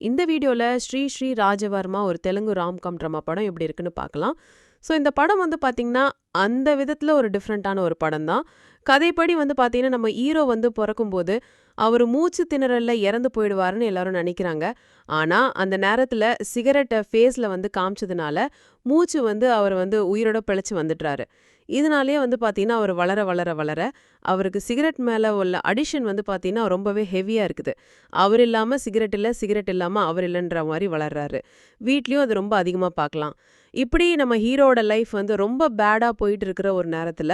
இந்த வீடியோல ஸ்ரீ ஸ்ரீ ராஜவர்மா ஒரு தெலுங்கு ராம்காம் ட்ராமா படம் எப்படி இருக்குன்னு பார்க்கலாம். ஸோ இந்த படம் வந்து பார்த்தீங்கன்னா, அந்த விதத்துல ஒரு டிஃப்ரெண்ட்டான ஒரு படம் தான். கதைப்படி வந்து பார்த்தீங்கன்னா, நம்ம ஹீரோ வந்து பொறக்கும்போது, அவரு மூச்சு திணறல்ல இறந்து போயிடுவாருன்னு எல்லாரும் நெனைக்கிறாங்க. ஆனா, அந்த நேரத்துல சிகரெட்ட ஃபேஸ்ல வந்து காமிச்சதுனால, மூச்சு வந்து அவர் வந்து உயிரோட பிழைச்சு வந்துடுறாரு. இதனாலேயே வந்து பார்த்தீங்கன்னா, அவர் வளர வளர வளர, அவருக்கு சிகரெட் மேல உள்ள அடிக்ஷன் வந்து பார்த்தீங்கன்னா, ரொம்பவே ஹெவியா இருக்குது. அவர் இல்லாம சிகரெட் இல்ல, சிகரெட் இல்லாம அவர் இல்லன்ற மாரி வளர்றாரு. வீட்லயும் அது ரொம்ப அதிகமா பார்க்கலாம். இப்படி நம்ம ஹீரோவோட லைஃப் வந்து ரொம்ப பேடா போயிட்டு இருக்கிற ஒரு நேரத்துல,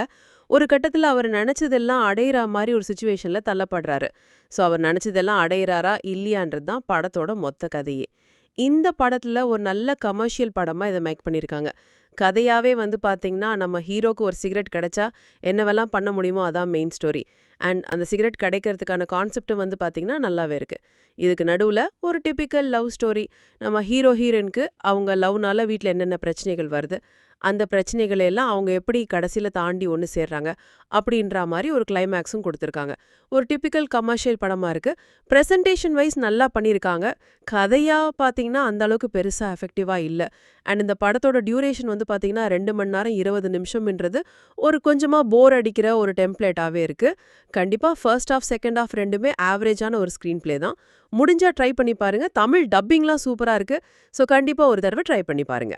ஒரு கட்டத்துல அவர் நெனச்சதெல்லாம் அடையிற மாரி ஒரு சிச்சுவேஷன்ல தள்ளப்படுறாரு. ஸோ அவர் நெனச்சதெல்லாம் அடையிறாரா? இல்லையான்றது தான் படத்தோட மொத்த கதையே. இந்த படத்துல ஒரு நல்ல கமர்ஷியல் படமா இத மேக் பண்ணியிருக்காங்க. கதையாவே வந்து பார்த்தீங்கன்னா, நம்ம ஹீரோக்கு ஒரு சிகரெட் கிடைச்சா என்னவெல்லாம் பண்ண முடியுமோ அதான் மெயின் ஸ்டோரி. அண்ட் அந்த சிகரெட் கிடைக்கிறதுக்கான கான்செப்ட்டும் வந்து பார்த்தீங்கன்னா, நல்லாவே இருக்கு. இதுக்கு நடுவுல ஒரு டிபிக்கல் லவ் ஸ்டோரி. நம்ம ஹீரோ, ஹீரோயினுக்கு அவங்க லவ்னால வீட்ல என்னென்ன பிரச்சனைகள் வருது, அந்த பிரச்சனைகள எல்லாம் அவங்க எப்படி கடைசில தாண்டி ஒண்ணு சேர்றாங்க, அப்படின்ற மாரி ஒரு கிளைமேக்ஸும் குடுத்துருக்காங்க. ஒரு டிபிக்கல் கமர்ஷியல் படமா இருக்கு. பிரசன்டேஷன் வைஸ் நல்லா பண்ணியிருக்காங்க. கதையா பார்த்தீங்கன்னா, அந்த அளவுக்கு பெருசா எஃபெக்டிவா இல்ல. அண்ட் இந்த படத்தோட டியூரேஷன் வந்து பார்த்தீங்கன்னா, 2 மணி நேரம் 20 நிமிஷம்ன்றது ஒரு கொஞ்சமா போர் அடிக்கிற ஒரு டெம்ப்ளேட்டாவே இருக்கு. கண்டிப்பா ஃபர்ஸ்ட் ஹாஃப், செகண்ட் ஹாஃப் 2மே ஆவரேஜான ஒரு ஸ்க்ரீன் ப்ளே தான். முடிஞ்சா ட்ரை பண்ணி பாருங்க. தமிழ் டப்பிங்லாம் சூப்பரா இருக்கு. ஸோ கண்டிப்பா ஒரு தடவ ட்ரை பண்ணி பாருங்க.